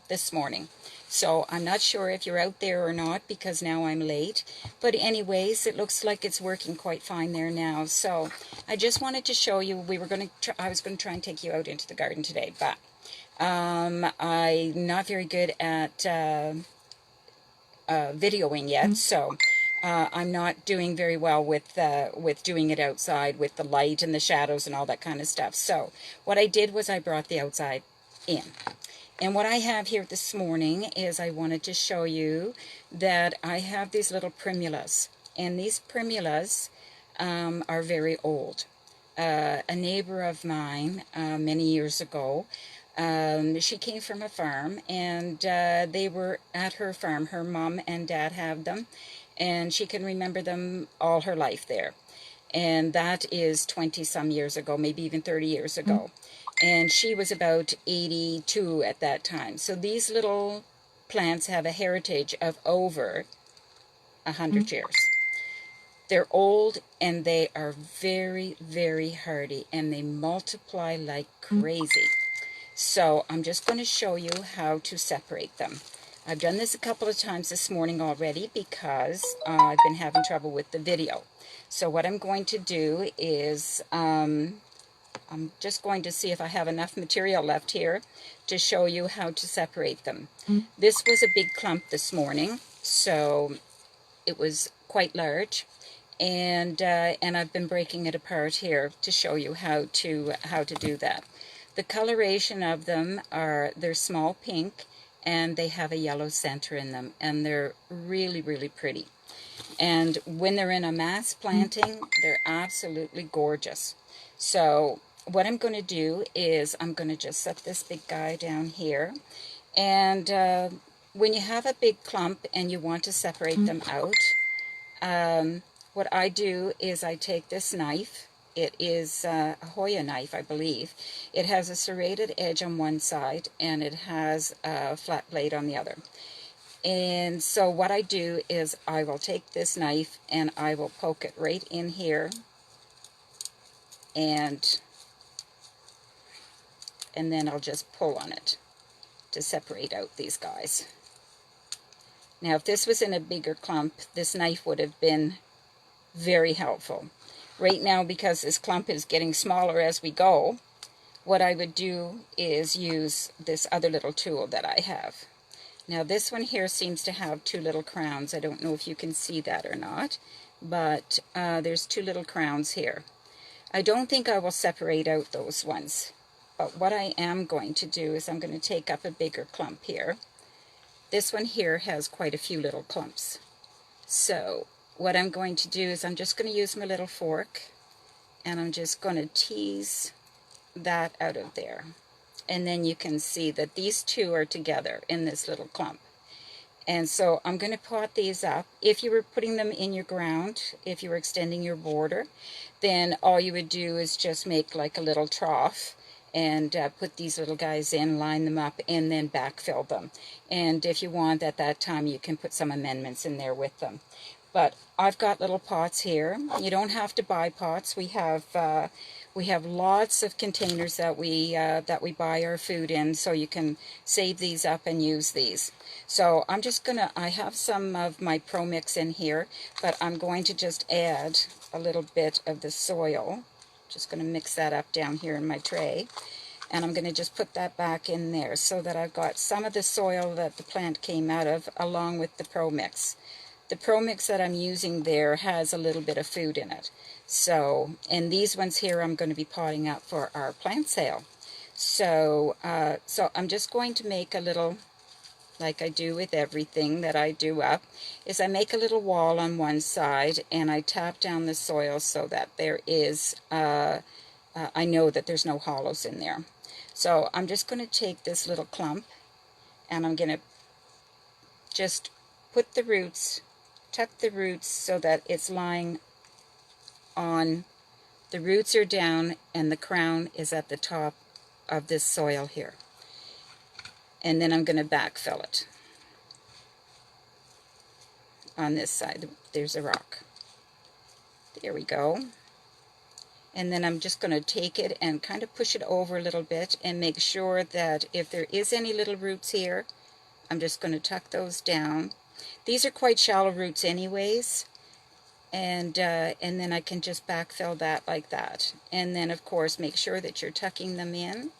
this morning. So I'm not sure if you're out there or not because now I'm late. But anyways, it looks like it's working quite fine there now. So I just wanted to show you, I was going to try and take you out into the garden today, but I'm not very good at videoing yet, so I'm not doing very well with doing it outside with the light and the shadows and all that kind of stuff. So what I did was I brought the outside in. And what I have here this morning is I wanted to show you that I have these little primulas. And these primulas are very old. A neighbor of mine many years ago, she came from a farm, and they were at her farm. Her mom and dad have them, and she can remember them all her life there. And that is 20-some years ago, maybe even 30 years ago. And she was about 82 at that time. So these little plants have a heritage of over 100 years. They're old, and they are very, very hardy, and they multiply like crazy. So I'm just going to show you how to separate them. I've done this a couple of times this morning already because I've been having trouble with the video. So what I'm going to do is I'm just going to see if I have enough material left here to show you how to separate them. This was a big clump this morning, so it was quite large, and I've been breaking it apart here to show you how to do that. The coloration of them they're small pink, and they have a yellow center in them, and they're really, really pretty. And when they're in a mass planting, they're absolutely gorgeous. So what I'm going to do is I'm going to just set this big guy down here. And when you have a big clump and you want to separate them out, what I do is I take this knife. It is a Hoya knife, I believe. It has a serrated edge on one side, and it has a flat blade on the other. And so what I do is I will take this knife and I will poke it right in here, and then I'll just pull on it to separate out these guys. Now, if this was in a bigger clump, this knife would have been very helpful. Right now, because this clump is getting smaller as we go, what I would do is use this other little tool that I have. Now, this one here seems to have two little crowns. I don't know if you can see that or not, but there's two little crowns here. I don't think I will separate out those ones, but what I am going to do is I'm going to take up a bigger clump here. This one here has quite a few little clumps. So what I'm going to do is I'm just going to use my little fork, and I'm just going to tease that out of there. And then you can see that these two are together in this little clump. And so I'm going to pot these up. If you were putting them in your ground, if you were extending your border, then all you would do is just make like a little trough and put these little guys in, line them up, and then backfill them. And if you want at that time, you can put some amendments in there with them. But I've got little pots here. You don't have to buy pots. We have lots of containers that we buy our food in, so you can save these up and use these. So I'm just gonna, I have some of my Pro Mix in here, but I'm going to just add a little bit of the soil. Just gonna mix that up down here in my tray, and I'm gonna just put that back in there so that I've got some of the soil that the plant came out of along with the Pro Mix. The Pro Mix that I'm using there has a little bit of food in it. So, and these ones here I'm going to be potting up for our plant sale. So, so I'm just going to make a little, like I do with everything that I do up, is I make a little wall on one side, and I tap down the soil so that there is, I know that there's no hollows in there. So I'm just going to take this little clump, and I'm going to just put the roots, tuck the roots so that it's lying on, the roots are down and the crown is at the top of this soil here. And then I'm going to backfill it. On this side, there's a rock. There we go. And then I'm just going to take it and kind of push it over a little bit and make sure that if there is any little roots here, I'm just going to tuck those down. These are quite shallow roots anyways, and then I can just backfill that like that. And then of course make sure that you're tucking them in.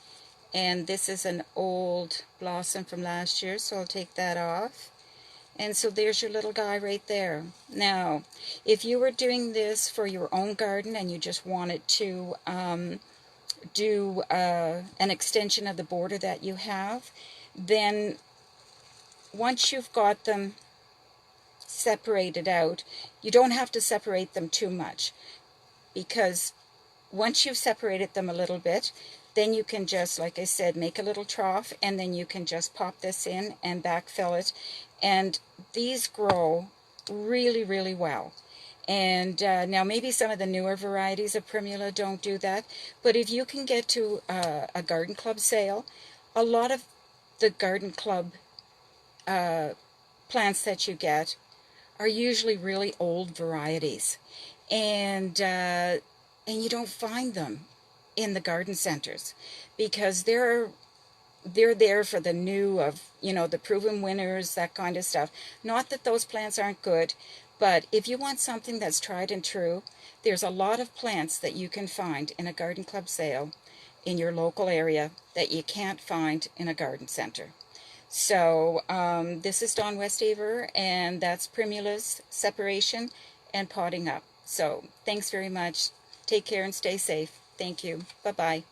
And this is an old blossom from last year, so I'll take that off. And so there's your little guy right there. Now, if you were doing this for your own garden and you just wanted to do an extension of the border that you have, then once you've got them separated out, you don't have to separate them too much, because once you've separated them a little bit, then you can just, like I said, make a little trough, and then you can just pop this in and backfill it. And these grow really, really well. And now maybe some of the newer varieties of primula don't do that, but if you can get to a garden club sale, a lot of the garden club plants that you get are usually really old varieties, and you don't find them in the garden centers, because they're there for the new of, you know, the proven winners, that kind of stuff. Not that those plants aren't good, but if you want something that's tried and true, there's a lot of plants that you can find in a garden club sale in your local area that you can't find in a garden center. So this is Dawn Westaver, and that's primulas, separation, and potting up. So thanks very much. Take care and stay safe. Thank you. Bye-bye.